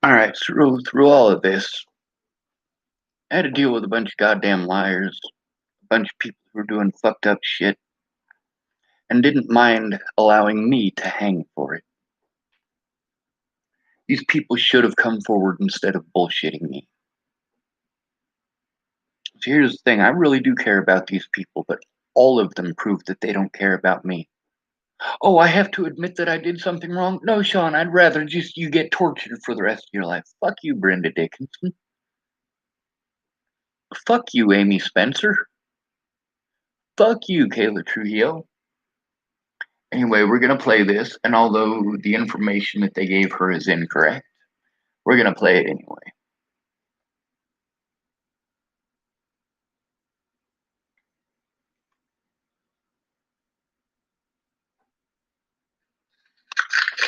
All right, through all of this, I had to deal with a bunch of goddamn liars, a bunch of people who were doing fucked up shit, and didn't mind allowing me to hang for it. These people should have come forward instead of bullshitting me. So here's the thing, I really do care about these people, but all of them prove that they don't care about me. Oh, I have to admit that I did something wrong? No, Sean, I'd rather just you get tortured for the rest of your life. Fuck you, Brenda Dickinson. Fuck you, Amy Spencer. Fuck you, Kayla Trujillo. Anyway, we're going to play this, and although the information that they gave her is incorrect, we're going to play it anyway.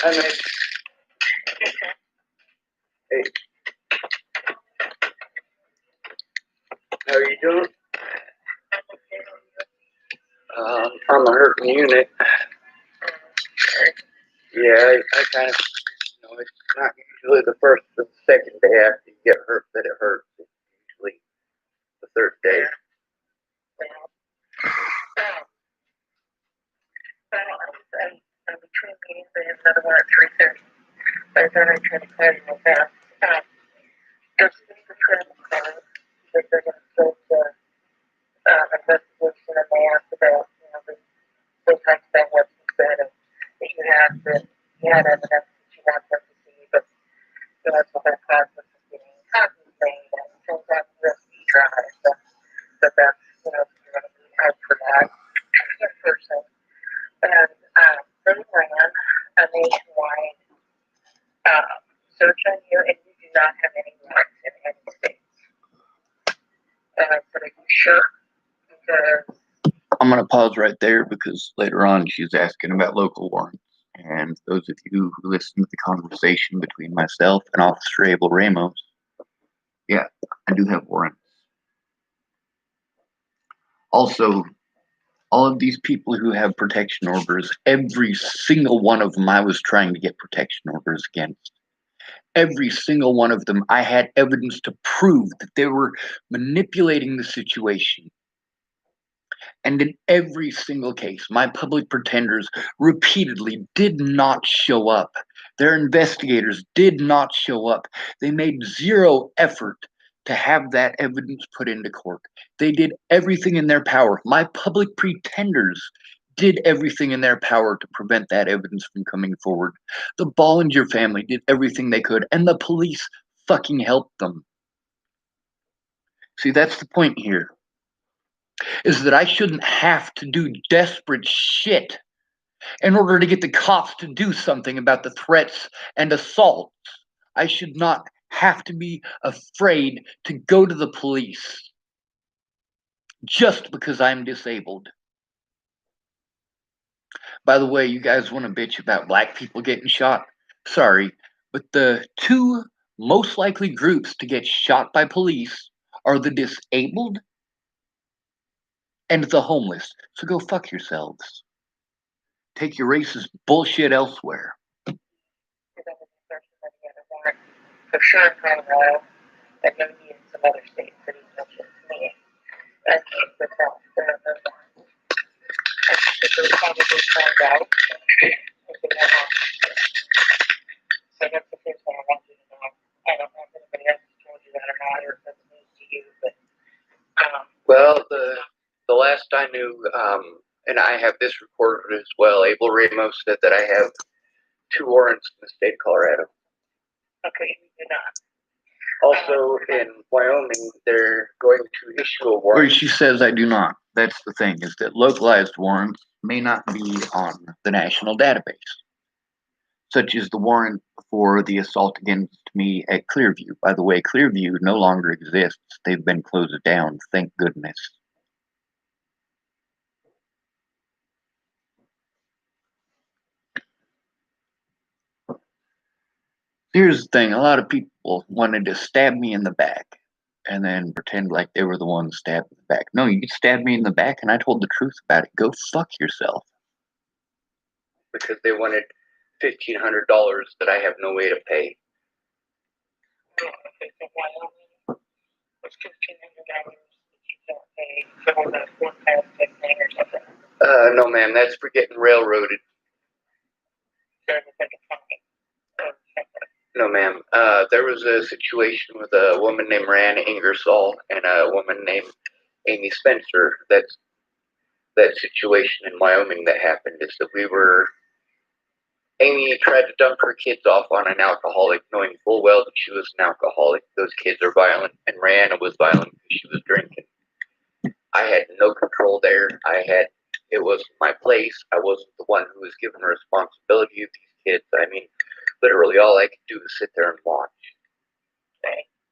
Hi, mate. Hey, how are you doing? I'm a hurting unit. Yeah, I kind of, it's not usually the first or the second day after you get hurt that it hurts. It's usually the third day. I'm between meetings. I have another one at 3:30. I thought I'd try to call you real fast. There's a critical call that they're going to start the investigation, and they asked about, the types of what you said, and that you had evidence that you want them to see, but that's what that process is getting compensated, and it turns out the USB drive, but that's, you're going to be out for that in person. And they ran a nationwide search on you, and you do not have any warrants in any state. And I said, are you sure? Because I'm going to pause right there because later on she's asking about local warrants. And those of you who listened to the conversation between myself and Officer Abel Ramos, yeah, I do have warrants. Also, all of these people who have protection orders, every single one of them I was trying to get protection orders against. Every single one of them, I had evidence to prove that they were manipulating the situation. And in every single case, my public pretenders repeatedly did not show up. Their investigators did not show up. They made zero effort to have that evidence put into court. They did everything in their power. My public pretenders did everything in their power to prevent that evidence from coming forward. The Bollinger family did everything they could, and the police fucking helped them. See, that's the point here. Is that I shouldn't have to do desperate shit in order to get the cops to do something about the threats and assaults. I should not have to be afraid to go to the police just because I'm disabled. By the way, you guys want to bitch about black people getting shot? Sorry, but the two most likely groups to get shot by police are the disabled and the homeless. So go fuck yourselves. Take your racist bullshit elsewhere. For sure in Colorado, and maybe in some other states that he mentioned to me. And the fact that I think that they'll probably find out if they have. So that's the first thing I want you to know. I don't know if anybody else has told you that or not, or if that's news to you, but well, the last I knew, and I have this recorded as well, Abel Ramos said that I have 2 warrants in the state of Colorado. Okay, you do not. Also, in Wyoming, they're going to issue a warrant. Where she says I do not. That's the thing, is that localized warrants may not be on the national database, such as the warrant for the assault against me at Clearview. By the way, Clearview no longer exists. They've been closed down, thank goodness. Here's the thing, a lot of people wanted to stab me in the back and then pretend like they were the ones stabbed in the back. No, you stabbed me in the back and I told the truth about it. Go fuck yourself. Because they wanted $1,500 that I have no way to pay. Okay, so Wyoming was $1,500 that you don't pay for the one-time thing or something. No, ma'am, that's for getting railroaded. So it was like a fine or something. No, ma'am. There was a situation with a woman named Rand Ingersoll and a woman named Amy Spencer. That's that situation in Wyoming that happened is that Amy tried to dump her kids off on an alcoholic, knowing full well that she was an alcoholic. Those kids are violent, and Rihanna was violent because she was drinking. I had no control there. It wasn't my place. I wasn't the one who was given the responsibility of these kids. I mean, literally all I could do was sit there and watch.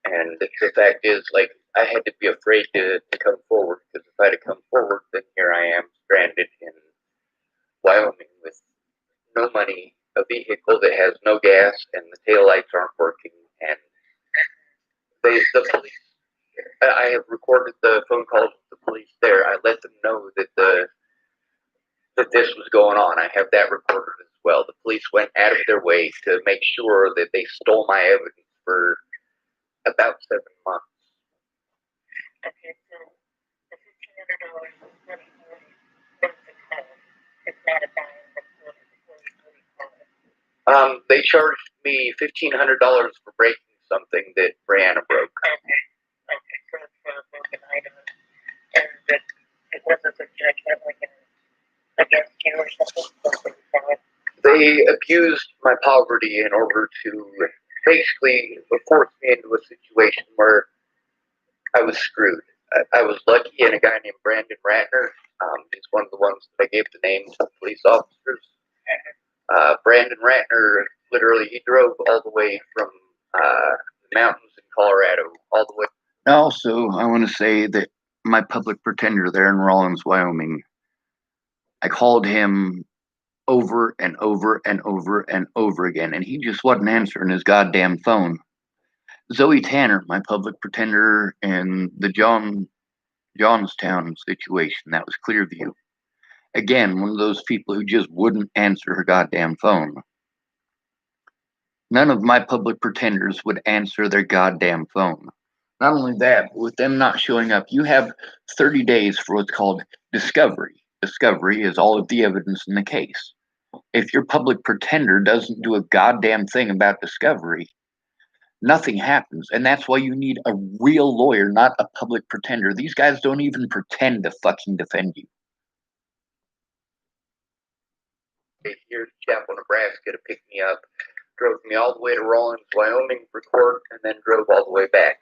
And the fact is, like, I had to be afraid to come forward, because if I had come forward, then here I am stranded in Wyoming with no money, a vehicle that has no gas, and the taillights aren't working. And the police, I have recorded the phone calls with the police there. I let them know that that this was going on. I have that recorded as well. The police went out of their way to make sure that they stole my evidence for about 7 months. Okay, so the $1,500 was money from the call. It's not a dime before the call. They charged me $1,500 for breaking something that Brianna broke. Okay, so it's for a broken item, and that it wasn't a judgment like against you or something. They abused my poverty in order to basically force me into a situation where I was screwed. I was lucky, and a guy named Brandon Ratner is one of the ones that I gave the name to the police officers. Brandon Ratner, literally, he drove all the way from the mountains in Colorado, all the way. Also, I want to say that my public pretender there in Rawlins, Wyoming, I called him over and over and over and over again, and he just wasn't answering his goddamn phone. Zoe Tanner, my public pretender in the Johnstown situation, that was Clearview. Again, one of those people who just wouldn't answer her goddamn phone. None of my public pretenders would answer their goddamn phone. Not only that, but with them not showing up, you have 30 days for what's called discovery. Discovery is all of the evidence in the case. If your public pretender doesn't do a goddamn thing about discovery, nothing happens. And that's why you need a real lawyer, not a public pretender. These guys don't even pretend to fucking defend you. Here to Chapel, Nebraska to pick me up, drove me all the way to Rawlins, Wyoming for court, and then drove all the way back.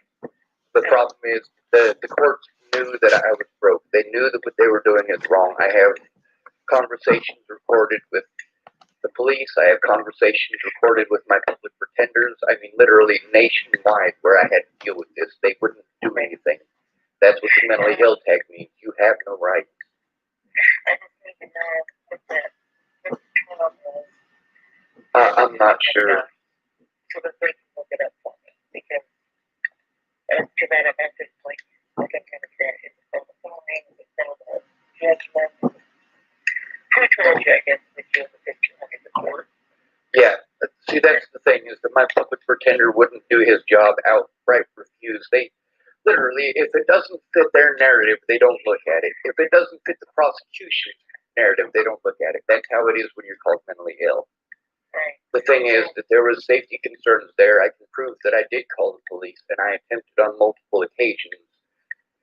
The problem is the courts knew that I was broke. They knew that what they were doing is wrong. I have conversations recorded with the police. I have conversations recorded with my public pretenders. I mean, literally nationwide, where I had to deal with this. They wouldn't do anything. That's what the mentally ill tag means. You have no rights. I just need to know what the trial was. I'm not sure. So that they can look it up for me, because to that I'm at this point, like I'm kind of sad. Is it the fine? Is it the judgment? Who told you, I guess, that you have a 1,500 report? Yeah, see, that's the thing, is that my public pretender wouldn't do his job, outright refuse. They literally, if it doesn't fit their narrative, they don't look at it. If it doesn't fit the prosecution's narrative, they don't look at it. That's how it is when you're called mentally ill. Right. The thing is that there was safety concerns there. I can prove that I did call the police, and I attempted on multiple occasions.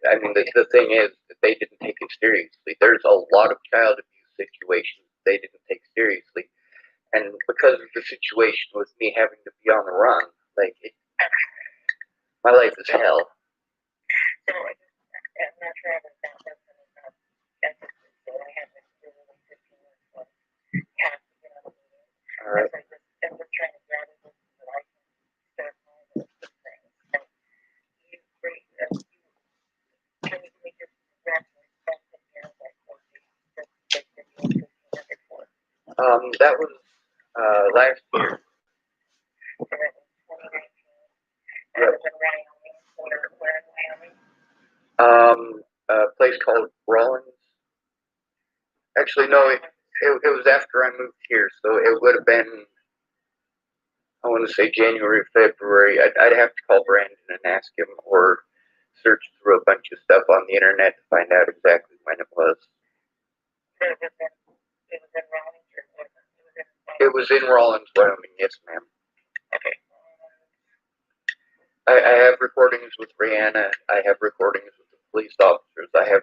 I mean, the thing is that they didn't take it seriously. There's a lot of child abuse situations they didn't take seriously. And because of the situation with me having to be on the run, my life is hell. So I'm not sure about that person enough. So I haven't really 15 minutes left. Have to get on the meeting. All right. I'm just trying to grab it so that I can start my list of things. So you great. Can we just grab my stuff in here like what they did you 1,500 for? That was last year. So that was 2019. That was in Wyoming. Where in Wyoming? A place called Rawlins. Actually, no, it was after I moved here, so it would have been I want to say January, February. I'd have to call Brandon and ask him, or search through a bunch of stuff on the internet to find out exactly when it was. It was in Rawlins, Wyoming. Yes, ma'am. Okay. I have recordings with Rihanna. I have recordings with the police officers. I have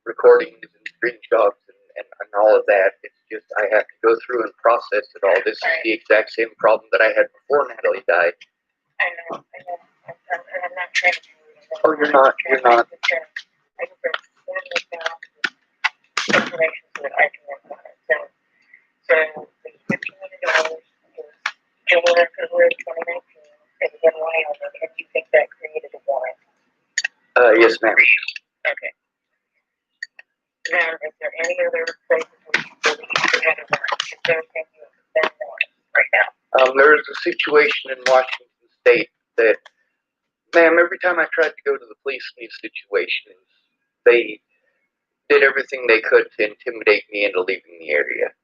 recordings and screenshots and all of that. It's just I have to go through and process it all. This is the exact same problem that I had before Natalie died. I know. I'm not trying to. Oh, you're not. You're not. I just information so that I can work on it. So the $1,500 is January, February 2019. It was in Wyoming, and you think that created a warrant? Yes, ma'am. Okay. Now, is there any other places where you believe you had a warrant? Is there anything you have been warrant right now? There's a situation in Washington State that, ma'am, every time I tried to go to the police in these situations, they did everything they could to intimidate me into leaving the area.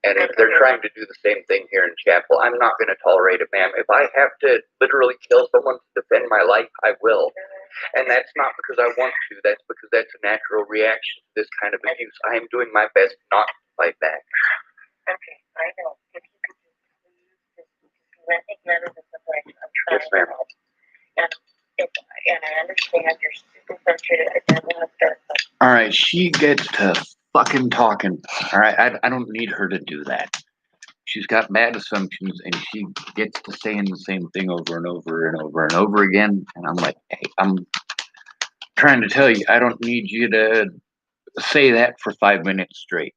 And if they're trying to do the same thing here in Chapel, I'm not going to tolerate it, ma'am. If I have to literally kill someone to defend my life, I will. And that's not because I want to. That's because that's a natural reaction to this kind of abuse. I am doing my best not to fight back. Okay, I know. If you could just please let me know the situation. I'm trying Yes, ma'am. to help. And I understand you're super frustrated. I don't want to start something. All right, she gets to fucking talking. All right, I don't need her to do that. She's got bad assumptions, and she gets to saying the same thing over and over and over and over again. And I'm like, hey, I'm trying to tell you, I don't need you to say that for 5 minutes straight.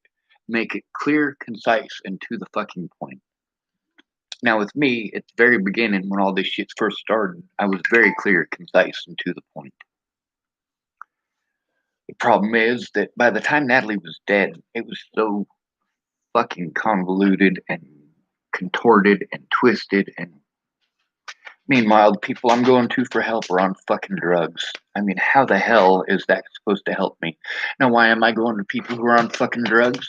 Make it clear, concise, and to the fucking point. Now, with me, at the very beginning, when all this shit first started, I was very clear, concise, and to the point. The problem is that by the time Natalie was dead, it was so fucking convoluted and contorted and twisted. And meanwhile, the people I'm going to for help are on fucking drugs. I mean, how the hell is that supposed to help me? Now, why am I going to people who are on fucking drugs?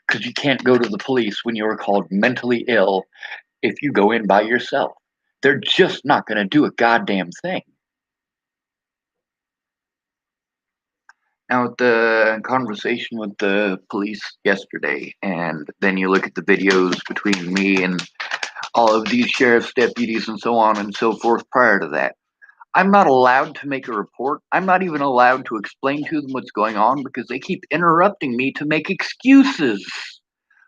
Because you can't go to the police when you're called mentally ill if you go in by yourself. They're just not going to do a goddamn thing. Now, the conversation with the police yesterday, and then you look at the videos between me and all of these sheriff's deputies and so on and so forth prior to that. I'm not allowed to make a report. I'm not even allowed to explain to them what's going on because they keep interrupting me to make excuses.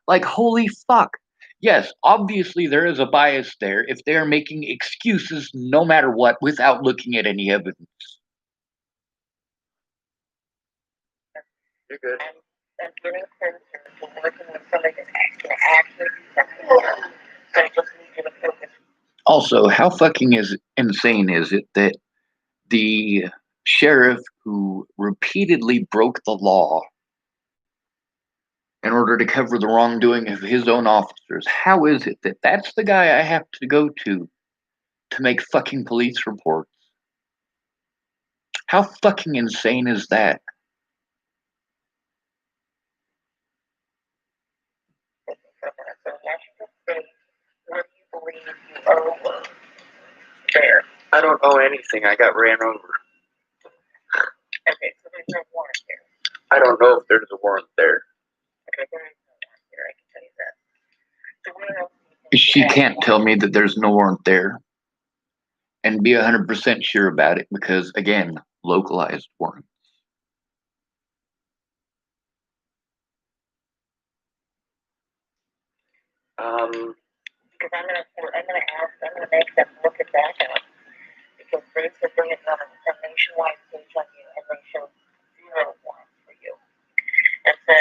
Like, holy fuck. Yes, obviously there is a bias there if they are making excuses no matter what without looking at any evidence. You're good. I'm getting closer to working with somebody that can actually do something. So I just need you to focus. Also, how fucking insane is it that the sheriff who repeatedly broke the law in order to cover the wrongdoing of his own officers, how is it that that's the guy I have to go to make fucking police reports? How fucking insane is that? So Washington State, what do you believe you owe there? I don't owe anything. I got ran over. Okay, so there's no warrant there. I don't know if there's a warrant there. Okay, there is no warrant there, I can tell you that. So what else do you think She you have? can't tell me that there's no warrant there and be 100% sure about it because, again, localized warrant. Because I'm gonna make them look at that up because they said they had done a nationwide search on you and they showed 0 warrants for you. And so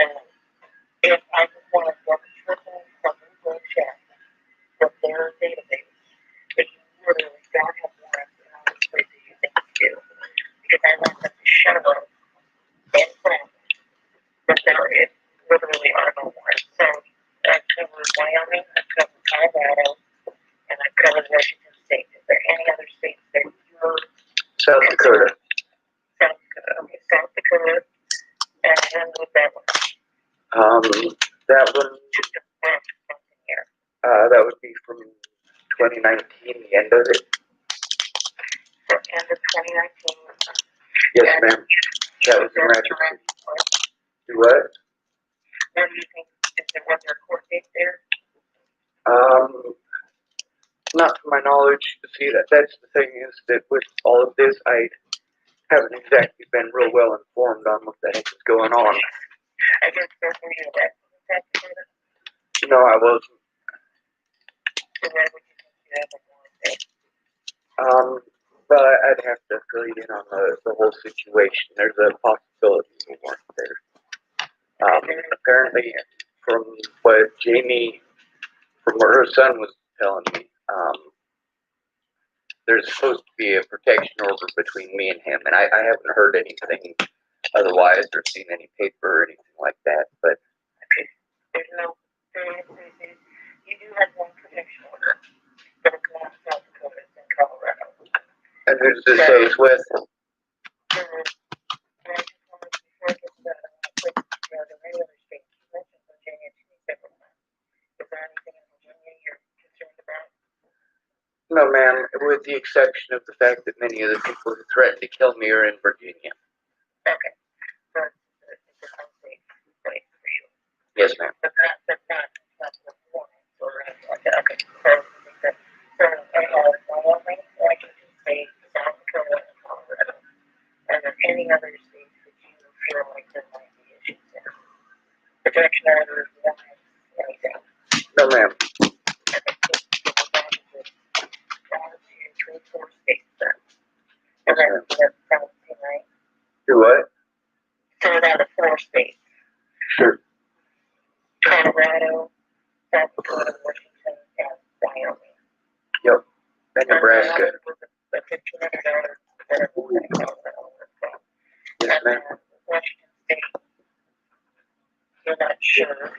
if I just want to double triple quadruple check with their database, that you literally don't have warrants in all these places you think you do. Because I want them to show us in print that there is literally are no warrants. So I've covered Wyoming, I've covered Colorado, and I've covered Washington State. Is there any other states that you're South Dakota. South Dakota? Okay, South Dakota. And when was that one? That one, Just a something here. that would be from 2019, the end of it. The end of 2019. Yes, ma'am. That was in Rapid City. Do what? When do you think, was there a court date there? Not to my knowledge. See, that's the thing is that with all of this, I haven't exactly been real well informed on what the heck is going on. I guess there's maybe a record investigator. No, I wasn't. So where would you think you have a warrant date? But I'd have to fill you in on the whole situation. There's a possibility you weren't there. Apparently, from what Jamie, from what her son was telling me, there's supposed to be a protection order between me and him, and I haven't heard anything otherwise or seen any paper or anything like that. But there's no, you do have one protection order, but it's not in South Dakota, it's in Colorado. and who's this case with? And I just wanted, before I get to the regular state, you mentioned Virginia to me several times. Is there anything in Virginia you're concerned about? No, ma'am, with the exception of the fact that many of the people who threatened to kill me are in Virginia. Okay. So it's a unsafe place for you. Yes, ma'am. But that's not the warrant or anything like that. Okay. So Wyoming, Washington State, South Dakota, and Colorado. And then any other states that you feel like there might be issues there. Protection orders, warrants, anything. No, ma'am. Okay. So we're down to 1, 2, 3, 4 states then. And then that's 17, right? Do what? So we're down to 4 states. Sure. Colorado, South Dakota, Washington, and Wyoming. Yep. And Nebraska. The $1,500, whatever we're going to call it. Yes, ma'am. Washington State, you're not sure.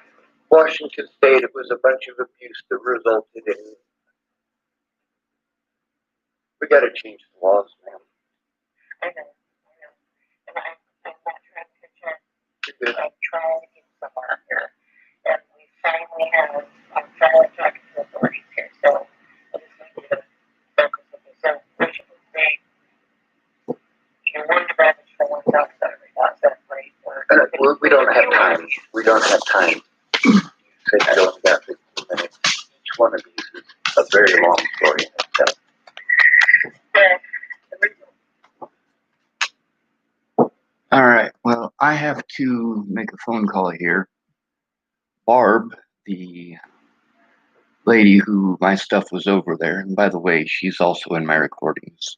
Washington State, it was a bunch of abuse that resulted in. We got to change the laws, ma'am. I know. And I'm not trying to contest. You're good. I'm trying to get somewhere here. And we finally have, I'm finally talking to authorities here, so I just need you to focus on this. So, Washington State, you're worried about this for one South side, right? We don't have time. We don't have time. Say I don't have 15 minutes. Each one of these is a very long story in itself. All right. Well, I have to make a phone call here. Barb, the lady who my stuff was over there, and by the way, she's also in my recordings.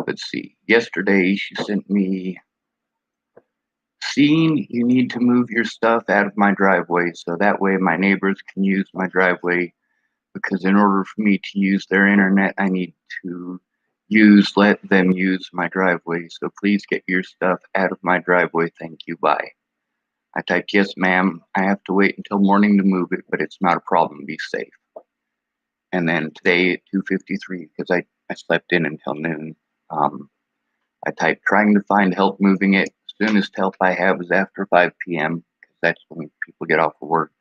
Let's see. Yesterday, she sent me, "Seeing you need to move your stuff out of my driveway so that way my neighbors can use my driveway, because in order for me to use their internet, I need to let them use my driveway. So please get your stuff out of my driveway. Thank you. Bye." I typed, "Yes, ma'am. I have to wait until morning to move it, but it's not a problem. Be safe." And then today at 2:53, because I slept in until noon, I typed, "Trying to find help moving it. Soonest help I have is after 5 p.m. because that's when people get off of work.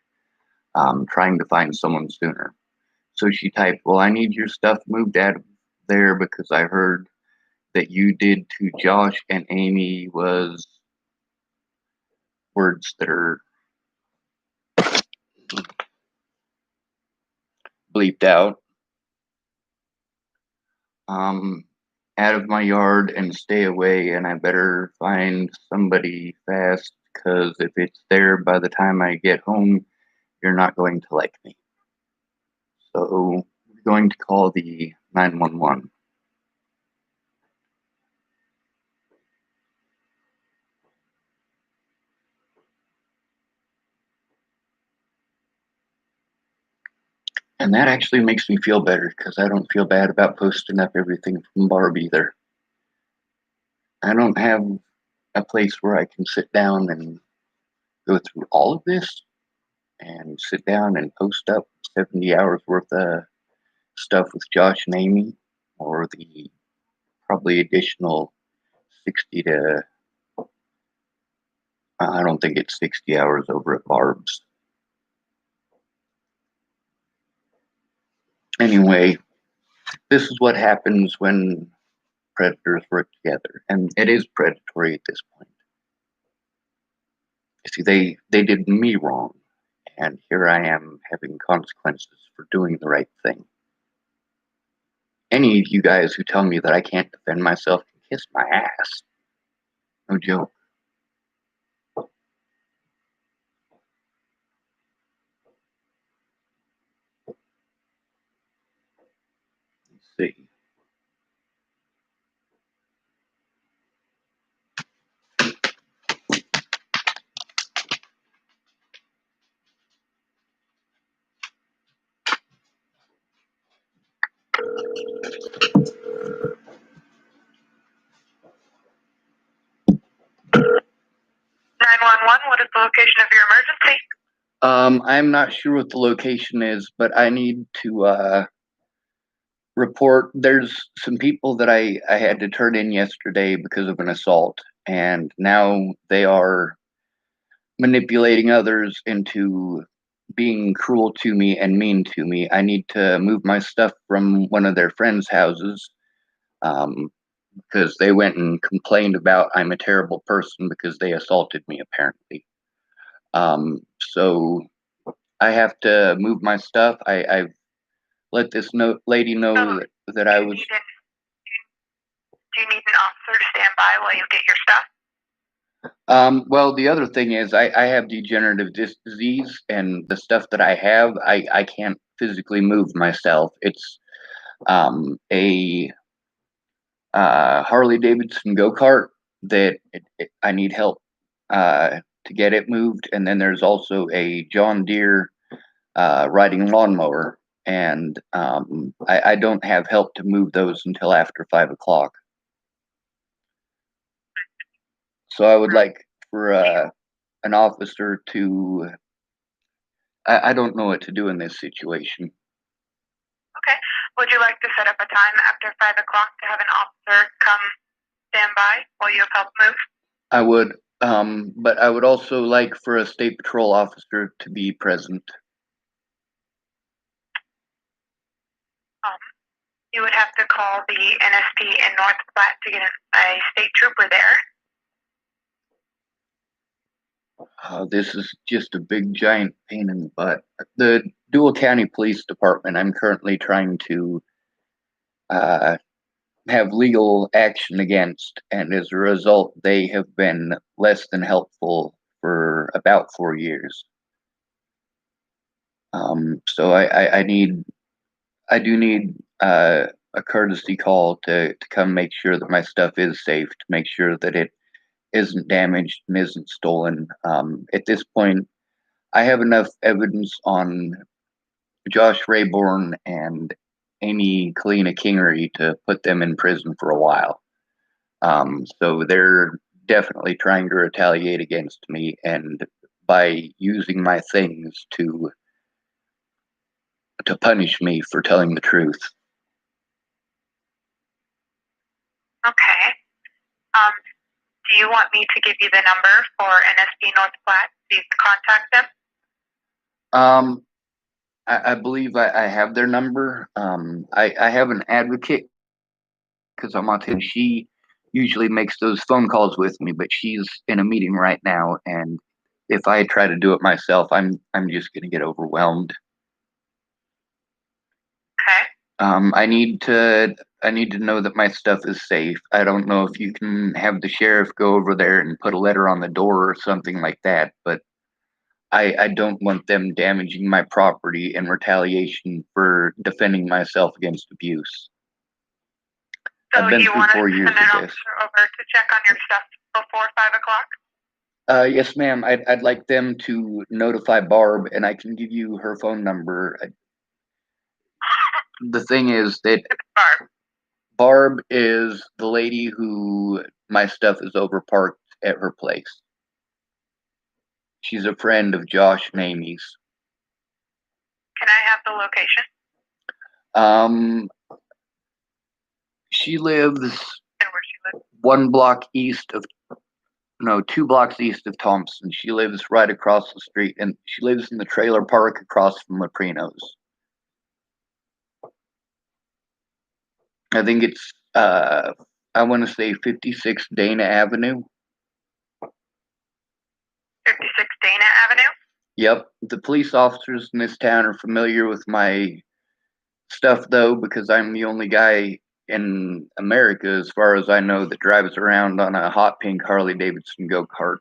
Trying to find someone sooner." So she typed, "Well, I need your stuff moved out of there because I heard that you did to Josh and Amy," was words that are bleeped out. "Out of my yard and stay away, and I better find somebody fast because if it's there by the time I get home, you're not going to like me. So we're going to call the 911. And that actually makes me feel better because I don't feel bad about posting up everything from Barb either. I don't have a place where I can sit down and go through all of this and sit down and post up 70 hours worth of stuff with Josh and Amy, or the probably additional 60 to, I don't think it's 60 hours over at Barb's. Anyway, this is what happens when predators work together, and it is predatory at this point. You see, they did me wrong, and here I am having consequences for doing the right thing. Any of you guys who tell me that I can't defend myself can kiss my ass. No joke. Let's see. What is the location of your emergency? I'm not sure what the location is, but I need to report. There's some people that I had to turn in yesterday because of an assault, and now they are manipulating others into being cruel to me and mean to me. I need to move my stuff from one of their friends' houses because they went and complained about I'm a terrible person because they assaulted me, apparently. So I have to move my stuff. I've let this lady know that I was. Do you need an officer to stand by while you get your stuff? Well, the other thing is I have degenerative disc disease, and the stuff that I have, I can't physically move myself. It's a Harley Davidson go-kart that I need help to get it moved, and then there's also a John Deere riding lawnmower, and I don't have help to move those until after 5 o'clock. So I would like for an officer to. I don't know what to do in this situation. Okay. Would you like to set up a time after 5 o'clock to have an officer come stand by while you have help move? I would, but I would also like for a state patrol officer to be present. You would have to call the NSP in North Platte to get a state trooper there. This is just a big giant pain in the butt. The Dual County Police Department, I'm currently trying to have legal action against, and as a result, they have been less than helpful for about 4 years. So I do need a courtesy call to come make sure that my stuff is safe, to make sure that it isn't damaged and isn't stolen. At this point, I have enough evidence on Josh Rayborn and Amy Kalina Kingery to put them in prison for a while. So they're definitely trying to retaliate against me, and by using my things to punish me for telling the truth. Okay. Do you want me to give you the number for NSP North Platte so you can contact them? I believe I have their number. I have an advocate because I'm autistic. She usually makes those phone calls with me, but she's in a meeting right now, and if I try to do it myself, I'm just going to get overwhelmed. Okay. I need to know that my stuff is safe. I don't know if you can have the sheriff go over there and put a letter on the door or something like that, but I don't want them damaging my property in retaliation for defending myself against abuse. So I've been you through want 4 to years send an of this. officer over to check on your stuff before 5 o'clock? Yes, ma'am. I'd like them to notify Barb, and I can give you her phone number. The thing is that Barb is the lady who my stuff is overparked at her place. She's a friend of Josh and Amy's. Can I have the location? She lives And where she lives? 2 blocks east of Thompson. She lives right across the street, and she lives in the trailer park across from Leprino's. I think it's I want to say 56 Dana Avenue. 56 Dana Avenue? Yep. The police officers in this town are familiar with my stuff though, because I'm the only guy in America, as far as I know, that drives around on a hot pink Harley Davidson go-kart.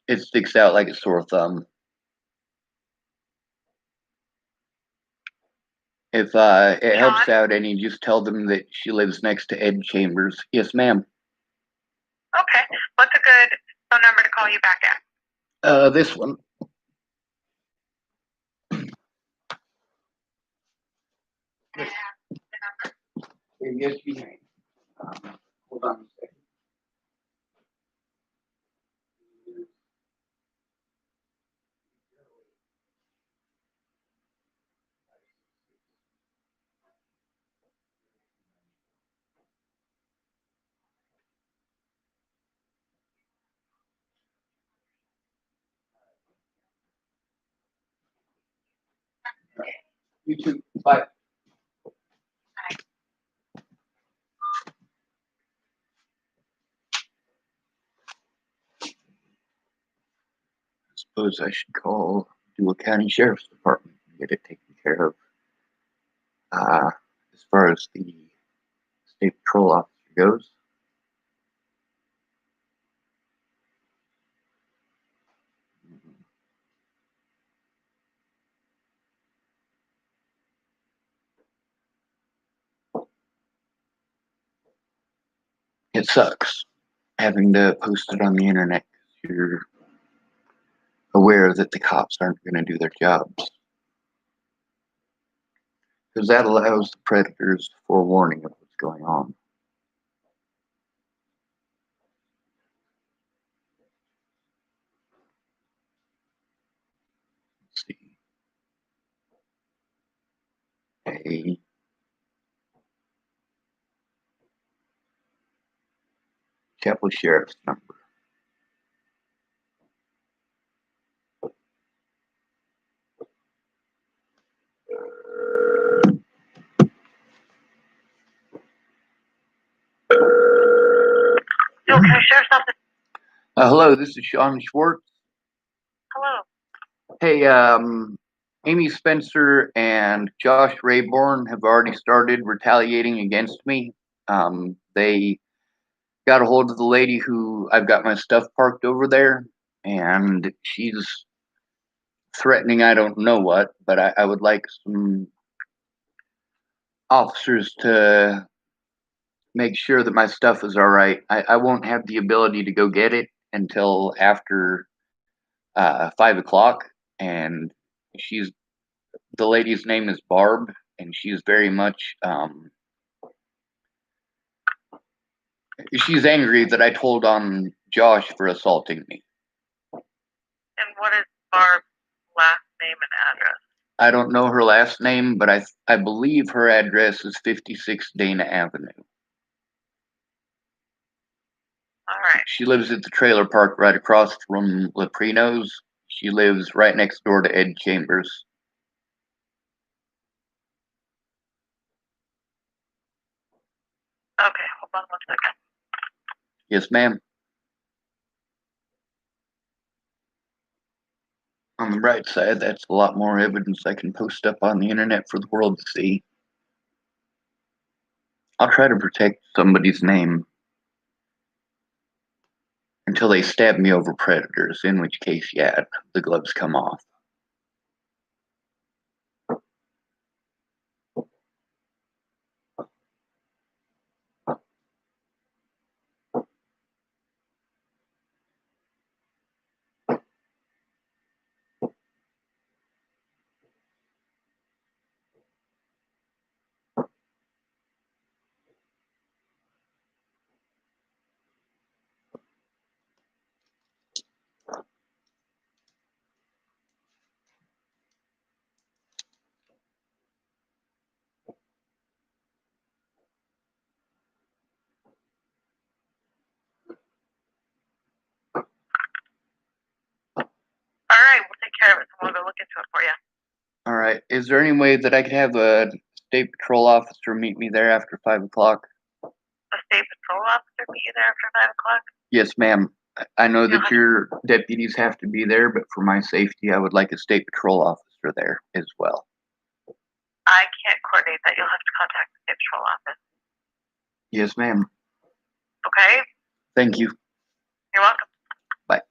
It sticks out like a sore thumb. If it helps out any, just tell them that she lives next to Ed Chambers. Yes, ma'am. Okay. What's a good phone number to call you back at? This one. Yes, you may. Hold on a second. You too. Bye. I suppose I should call Dual County Sheriff's Department and get it taken care of. As far as the state patrol officer goes. It sucks having to post it on the internet because you're aware that the cops aren't going to do their jobs. Because that allows the predators forewarning of what's going on. Let's see. A Chapel Sheriff's number. Okay, Sheriff's Office. Hello, this is Sean Schwartz. Hello. Hey, Amy Spencer and Josh Rayborn have already started retaliating against me. They got a hold of the lady who I've got my stuff parked over there, and she's threatening I don't know what, but I would like some officers to make sure that my stuff is all right. I won't have the ability to go get it until after 5 o'clock, and she's the lady's name is Barb, and she's very much she's angry that I told on Josh for assaulting me. And what is Barb's last name and address? I don't know her last name, but I believe her address is 56 Dana Avenue. All right. She lives at the trailer park right across from Leprino's. She lives right next door to Ed Chambers. Okay, hold on 1 second. Yes, ma'am. On the bright side, that's a lot more evidence I can post up on the internet for the world to see. I'll try to protect somebody's name until they stab me over predators, in which case, yeah, the gloves come off. All right, we'll take care of it. We'll go look into it for you. All right. Is there any way that I could have a state patrol officer meet me there after 5 o'clock? A state patrol officer meet you there after 5 o'clock? Yes, ma'am. I know Yeah. that your deputies have to be there, but for my safety, I would like a state patrol officer there as well. I can't coordinate that. You'll have to contact the state patrol office. Yes, ma'am. Okay? Thank you. You're welcome. Bye.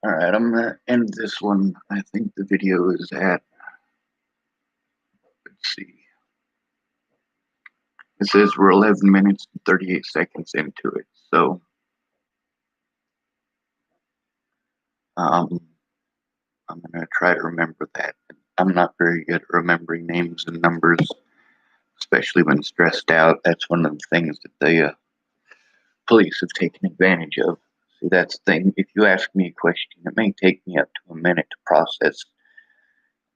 All right, I'm gonna end this one. I think the video is at, let's see. It says we're 11 minutes and 38 seconds into it. So, I'm gonna try to remember that. I'm not very good at remembering names and numbers, especially when stressed out. That's one of the things that the police have taken advantage of. See, that's the thing. If you ask me a question, it may take me up to a minute to process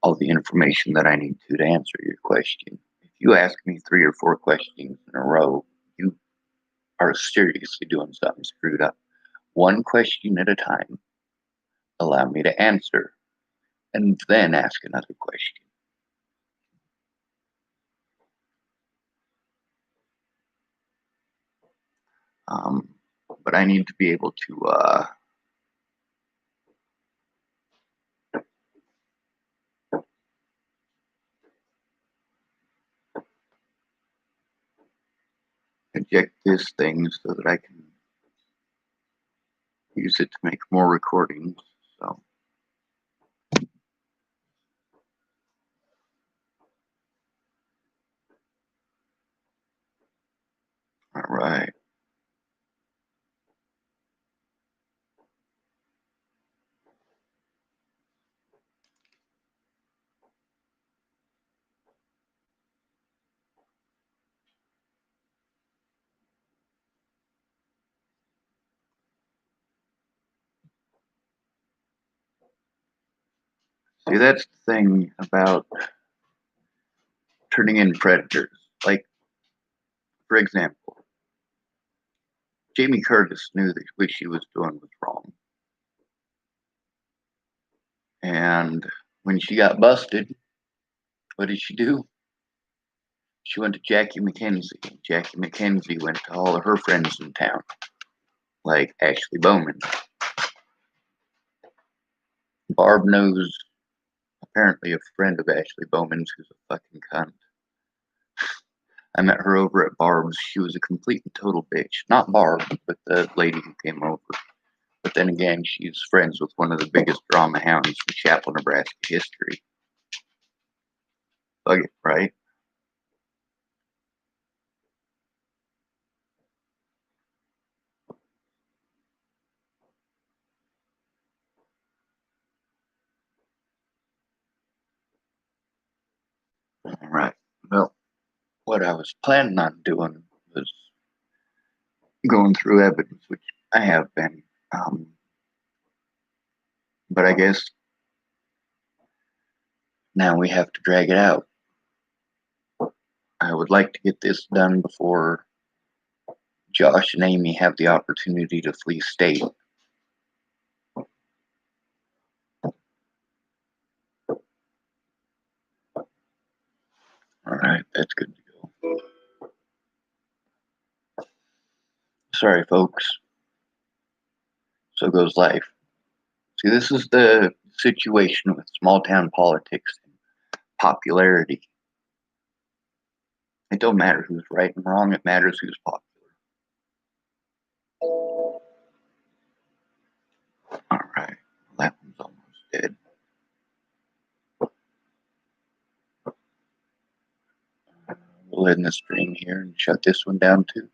all the information that I need to answer your question. If you ask me 3 or 4 questions in a row, you are seriously doing something screwed up. One question at a time. Allow me to answer, and then ask another question. But I need to be able to eject this thing so that I can use it to make more recordings. So, all right. See, that's the thing about turning in predators. Like, for example, Jamie Curtis knew that what she was doing was wrong. And when she got busted, what did she do? She went to Jackie McKenzie. Jackie McKenzie went to all of her friends in town, like Ashley Bowman. Barb knows apparently a friend of Ashley Bowman's who's a fucking cunt. I met her over at Barb's. She was a complete and total bitch. Not Barb, but the lady who came over. But then again, she's friends with one of the biggest drama hounds in Chapel, Nebraska history. Bug it, right? All right. Well, what I was planning on doing was going through evidence, which I have been. But I guess now we have to drag it out. I would like to get this done before Josh and Amy have the opportunity to flee state. All right, that's good to go. Sorry, folks. So goes life. See, this is the situation with small town politics and popularity. It don't matter who's right and wrong, it matters who's popular. All right, that one's almost dead. We'll end the stream here and shut this one down too.